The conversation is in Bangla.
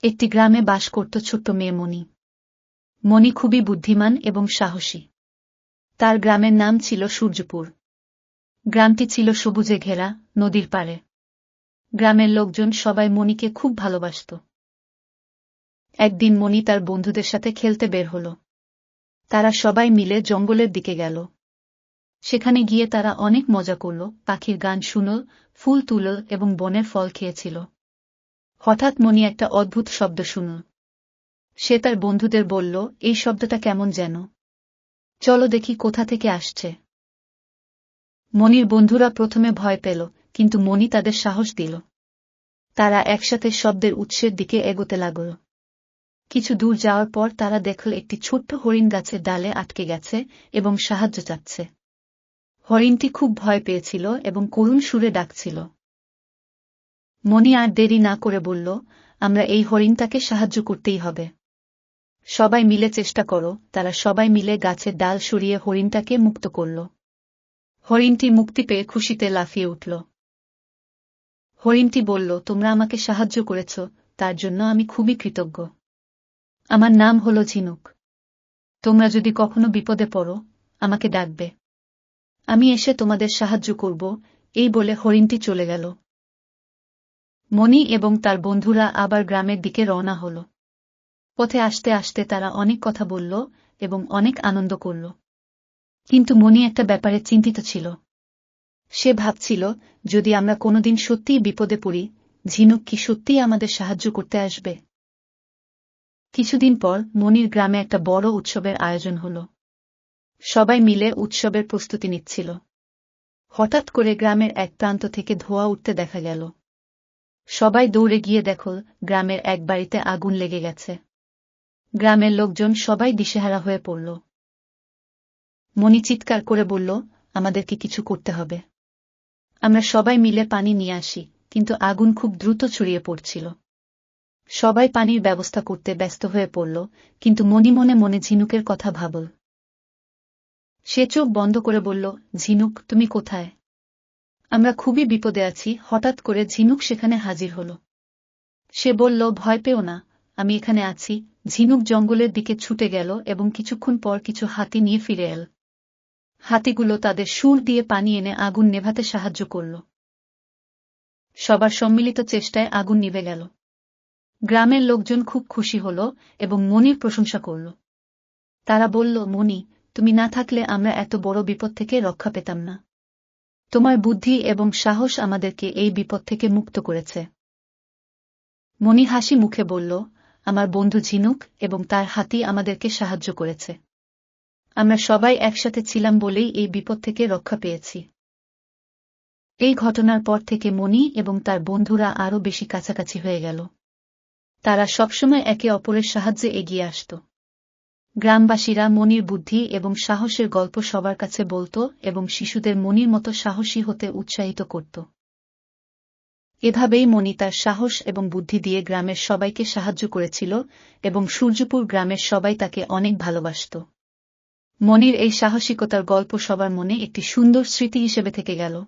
একটি গ্রামে বাস করত ছোট্ট মেয়ে মণি। মণি খুবই বুদ্ধিমান এবং সাহসী। তার গ্রামের নাম ছিল সূর্যপুর। গ্রামটি ছিল সবুজে ঘেরা, নদীর পাড়ে। গ্রামের লোকজন সবাই মণিকে খুব ভালোবাসত। একদিন মণি তার বন্ধুদের সাথে খেলতে বের হল। তারা সবাই মিলে জঙ্গলের দিকে গেল। সেখানে গিয়ে তারা অনেক মজা করল, পাখির গান শুনল, ফুল তুলল এবং বনের ফল খেয়েছিল। হঠাৎ মণি একটা অদ্ভুত শব্দ শুনল। সে তার বন্ধুদের বলল, এই শব্দটা কেমন যেন, চলো দেখি কোথা থেকে আসছে। মণির বন্ধুরা প্রথমে ভয় পেল, কিন্তু মণি তাদের সাহস দিল। তারা একসাথে শব্দের উৎসের দিকে এগোতে লাগল। কিছু দূর যাওয়ার পর তারা দেখল একটি ছোট্ট হরিণ গাছের ডালে আটকে গেছে এবং সাহায্য চাচ্ছে। হরিণটি খুব ভয় পেয়েছিল এবং করুণ সুরে ডাকছিল। মণি আর দেরি না করে বলল, আমরা এই হরিণটাকে সাহায্য করতেই হবে। সবাই মিলে চেষ্টা করো। তারা সবাই মিলে গাছের ডাল সরিয়ে হরিণটাকে মুক্ত করল। হরিণটি মুক্তি পেয়ে খুশিতে লাফিয়ে উঠল। হরিণটি বলল, তোমরা আমাকে সাহায্য করেছ, তার জন্য আমি খুবই কৃতজ্ঞ। আমার নাম হল ঝিনুক। তোমরা যদি কখনো বিপদে পড়ো, আমাকে ডাকবে। আমি এসে তোমাদের সাহায্য করব। এই বলে হরিণটি চলে গেল। মণি এবং তার বন্ধুরা আবার গ্রামের দিকে রওনা হল। পথে আসতে আসতে তারা অনেক কথা বলল এবং অনেক আনন্দ করল। কিন্তু মণি একটা ব্যাপারে চিন্তিত ছিল। সে ভাবছিল, যদি আমরা কোনোদিন সত্যিই বিপদে পড়ি, ঝিনুক কি সত্যিই আমাদের সাহায্য করতে আসবে? কিছুদিন পর মণির গ্রামে একটা বড় উৎসবের আয়োজন হল। সবাই মিলে উৎসবের প্রস্তুতি নিচ্ছিল। হঠাৎ করে গ্রামের এক প্রান্ত থেকে ধোঁয়া উঠতে দেখা গেল। সবাই দৌড়ে গিয়ে দেখল, গ্রামের এক বাড়িতে আগুন লেগে গেছে। গ্রামের লোকজন সবাই দিশেহারা হয়ে পড়ল। মণি চিৎকার করে বলল, আমাদেরকে কিছু করতে হবে। আমরা সবাই মিলে পানি নিয়ে আসি, কিন্তু আগুন খুব দ্রুত ছড়িয়ে পড়ছিল। সবাই পানির ব্যবস্থা করতে ব্যস্ত হয়ে পড়ল, কিন্তু মণি মনে মনে ঝিনুকের কথা ভাবল। সে চোখ বন্ধ করে বলল, ঝিনুক, তুমি কোথায়? আমরা খুবই বিপদে আছি। হঠাৎ করে ঝিনুক সেখানে হাজির হল। সে বলল, ভয় পেও না, আমি এখানে আছি। ঝিনুক জঙ্গলের দিকে ছুটে গেল এবং কিছুক্ষণ পর কিছু হাতি নিয়ে ফিরে এল। হাতিগুলো তাদের সুর দিয়ে পানি এনে আগুন নেভাতে সাহায্য করল। সবার সম্মিলিত চেষ্টায় আগুন নিভে গেল। গ্রামের লোকজন খুব খুশি হল এবং মণির প্রশংসা করল। তারা বলল, মণি, তুমি না থাকলে আমরা এত বড় বিপদ থেকে রক্ষা পেতাম না। তোমার বুদ্ধি এবং সাহস আমাদেরকে এই বিপদ থেকে মুক্ত করেছে। মণি হাসি মুখে বলল, আমার বন্ধু ঝিনুক এবং তার হাতি আমাদেরকে সাহায্য করেছে। আমরা সবাই একসাথে ছিলাম বলেই এই বিপদ থেকে রক্ষা পেয়েছি। এই ঘটনার পর থেকে মণি এবং তার বন্ধুরা আরও বেশি কাছাকাছি হয়ে গেল। তারা সবসময় একে অপরের সাহায্যে এগিয়ে আসত। গ্রামবাসীরা মণির বুদ্ধি এবং সাহসের গল্প সবার কাছে বলত এবং শিশুদের মণির মতো সাহসী হতে উৎসাহিত করত। এভাবেই মণি তার সাহস এবং বুদ্ধি দিয়ে গ্রামের সবাইকে সাহায্য করেছিল এবং সূর্যপুর গ্রামের সবাই তাকে অনেক ভালোবাসত। মণির এই সাহসিকতার গল্প সবার মনে একটি সুন্দর স্মৃতি হিসেবে থেকে গেল।